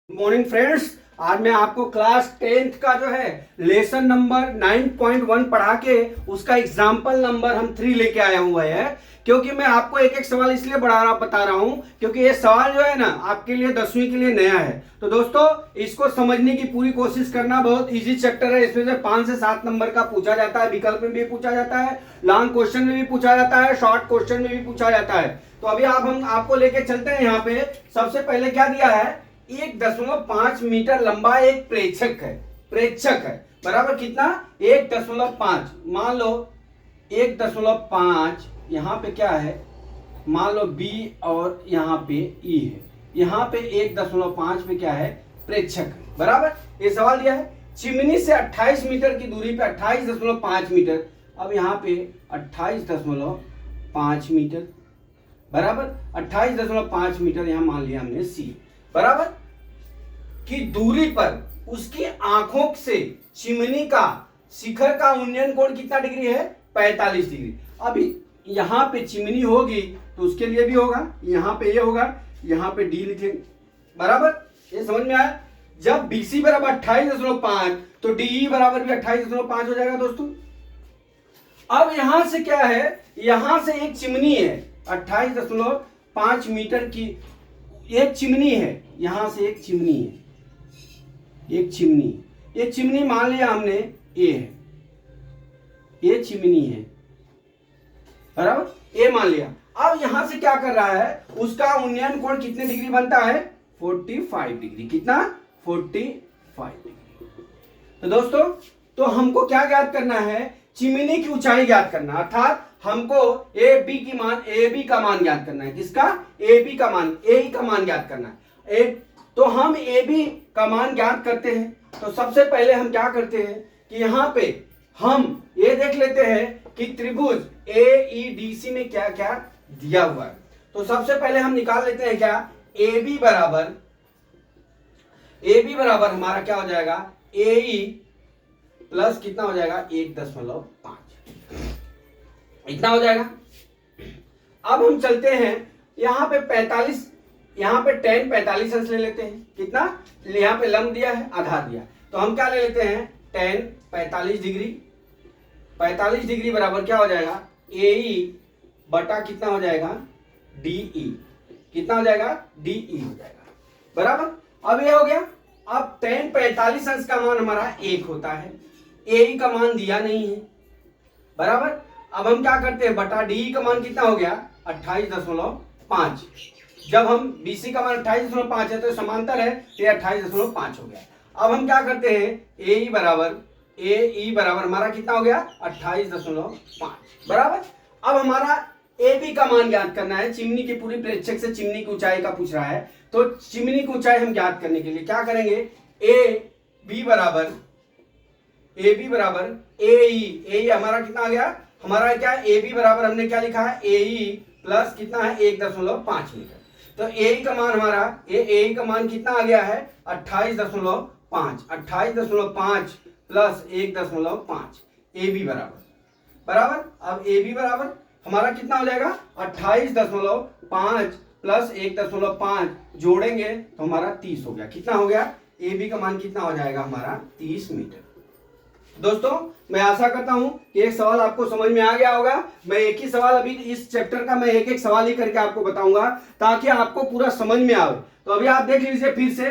Morning friends, आज मैं आपको क्लास 10th का जो है लेसन नंबर 9.1 पढ़ा के उसका एग्जाम्पल नंबर हम 3 लेके आया हुआ है। क्योंकि मैं आपको एक एक सवाल इसलिए बता रहा हूं क्योंकि ये सवाल जो है ना आपके लिए 10वीं के लिए नया है। तो दोस्तों इसको समझने की पूरी कोशिश करना। बहुत इजी चैप्टर है। इसमें से 5 से 7 नंबर का पूछा जाता है, विकल्प में भी पूछा जाता है, लॉन्ग क्वेश्चन में भी पूछा जाता है, शॉर्ट क्वेश्चन में भी पूछा जाता है। तो अभी हम आपको लेके चलते हैं। यहाँ पे सबसे पहले क्या दिया है, 1.5 मीटर लंबा एक प्रेक्षक है। प्रेक्षक है बराबर कितना, 1.5। मान लो 1.5 यहाँ पे क्या है, मान लो B और यहाँ पे E है। यहाँ पे 1.5 पे क्या है, प्रेक्षक है बराबर। ये सवाल दिया है चिमनी से 28 मीटर की दूरी पे 28.5 मीटर। अब यहाँ पे 28.5 मीटर बराबर 28.5 मीटर यहाँ मान लिया हमने C बराबर की दूरी पर उसकी आंखों से चिमनी का शिखर का उन्नयन कोण कितना डिग्री है, 45 डिग्री। अभी यहां पे चिमनी होगी तो उसके लिए भी होगा, यहां पे ये होगा, यहां पे डी लिखेंगे बराबर। ये समझ में आया। जब BC बराबर 28.5 तो DE बराबर भी 28.5 हो जाएगा दोस्तों। अब यहां से क्या है, यहां से एक चिमनी है 28.5 मीटर की एक चिमनी है। यहां से एक चिमनी है, एक चिमनी मान लिया हमने ए है, ये चिमनी है बराबर, ए मान लिया। अब यहां से क्या कर रहा है, उसका उन्नयन कोण कितने डिग्री बनता है, 45 डिग्री। कितना, 45 डिग्री। तो दोस्तों तो हमको क्या ज्ञात करना है, चिमनी की ऊंचाई ज्ञात करना, अर्थात हमको AB का मान ज्ञात करना है। किसका, AB का मान, AE का मान ज्ञात करना है। तो हम AB का मान ज्ञात करते हैं। तो सबसे पहले हम क्या करते हैं कि यहाँ पे हम ये देख लेते हैं कि त्रिभुज AEDC में क्या क्या दिया हुआ है। तो सबसे पहले हम निकाल लेते हैं क्या, AB बराबर हमारा क्या हो जाएगा, AE प्लस कितना हो जाएगा, 1.5 इतना हो जाएगा। अब हम चलते हैं यहाँ पे 45, यहाँ पे tan 45 अंश ले लेते हैं। कितना, यहाँ पे लंब दिया है, आधार दिया, तो हम क्या ले लेते हैं, tan 45 डिग्री। 45 डिग्री बराबर क्या हो जाएगा, AE बटा कितना हो जाएगा, DE। कितना हो जाएगा, DE हो जाएगा बराबर। अब ये हो गया। अब tan 45 अंश का मान हमारा 1 होता है, AE का मान दिया नहीं है बराबर। अब हम क्या करते हैं, बटा DE का मान कितना हो गया, 28.5। जब हम BC का मान 28.5 है तो समांतर है, ये 28.5 हो गया। अब हम क्या करते हैं, AE बराबर हमारा कितना हो गया, 28.5 बराबर। अब हमारा AB का मान ज्ञात करना है। चिमनी की पूरी प्रेक्षक से चिमनी की ऊंचाई का पूछ रहा है, तो चिमनी की ऊंचाई हम ज्ञात करने के लिए क्या करेंगे, AB बराबर AE हमारा कितना आ गया, हमारा क्या, AB बराबर हमने क्या लिखा है, AE प्लस कितना है, 1.5 मीटर। तो AE का मान हमारा, AE का मान कितना आ गया है, 28.5 प्लस 1.5 AB बराबर। अब AB बराबर हमारा कितना हो जाएगा, 28.5 प्लस 1.5 जोड़ेंगे तो हमारा 30 हो गया। कितना हो गया, AB का मान कितना हो जाएगा हमारा, 30 मीटर। दोस्तों मैं आशा करता हूं कि एक सवाल आपको समझ में आ गया होगा। मैं एक ही सवाल अभी इस चैप्टर का मैं एक एक सवाल ही करके आपको बताऊंगा ताकि आपको पूरा समझ में आए। तो अभी आप देख लीजिए फिर से,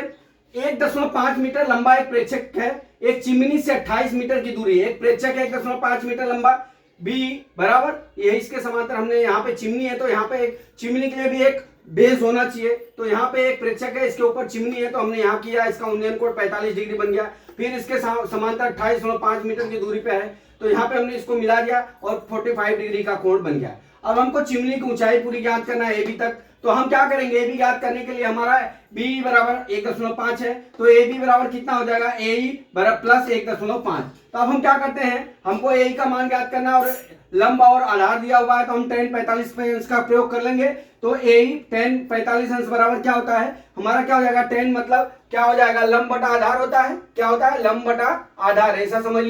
1.5 मीटर लंबा एक प्रेक्षक है, एक चिमनी से 28 मीटर की दूरी है। एक प्रेक्षक है 1.5 मीटर लंबा, B बराबर ये इसके समांतर हमने यहाँ पे चिमनी है, तो यहाँ पे एक चिमनी के लिए भी एक बेस होना चाहिए। तो यहाँ पे एक प्रेक्षक है, इसके ऊपर चिमनी है, तो हमने यहाँ किया, इसका उन्नयन कोण 45 डिग्री बन गया। फिर इसके समांतर 28.5 मीटर की दूरी पे है, तो यहाँ पे हमने इसको मिला दिया और 45 डिग्री का कोण बन गया। अब हमको चिमनी की ऊंचाई पूरी ज्ञात करना है AB तक। तो हम क्या करेंगे, AB ज्ञात करने के लिए हमारा B बराबर 1.5 है, तो AB बराबर कितना हो जाएगा, AE बराबर प्लस 1.5। तो अब हम क्या करते हैं, हमको AE का मान ज्ञात करना और लंब और आधार दिया हुआ है, तो हम tan 45 अंश का प्रयोग कर लेंगे। तो AE tan 45 अंश बराबर क्या होता है, हमारा क्या हो जाएगा, tan मतलब क्या हो जाएगा, लंब बटा आधार होता है। क्या होता है, लंब बटा आधार, ऐसा समझ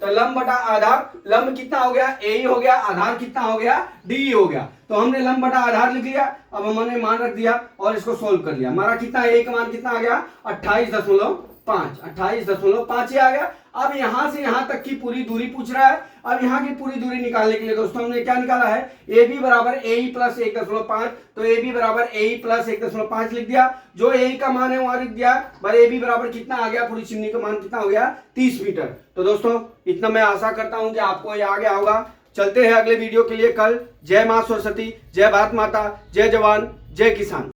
तो लंब बटा आधार, लंब कितना हो गया, AE हो गया, आधार कितना हो गया, DE हो गया। तो तो हमने लंब बटा आधार लिख लिया, अब हमने मान रख दिया और इसको सोल्व कर लिया। हमारा कितना ए का मान कितना आ गया 28.5 आ गया। अब यहां से यहां तक की पूरी दूरी पूछ रहा है। अब यहां की पूरी दूरी निकालने के लिए दोस्तों हमने क्या निकाला है, ए बी बराबर ए प्लस 1.5, तो ए बी बराबर ए प्लस 1.5 लिख दिया। जो ए का मान है वहां लिख दिया, पर ए बी बराबर कितना आ गया, पूरी चिमनी का मान कितना हो गया 30 मीटर। तो दोस्तों इतना मैं आशा करता हूं कि आपको ये आ गया होगा। चलते हैं अगले वीडियो के लिए कल। जय मां सरस्वती, जय भारत माता, जय जवान, जय किसान।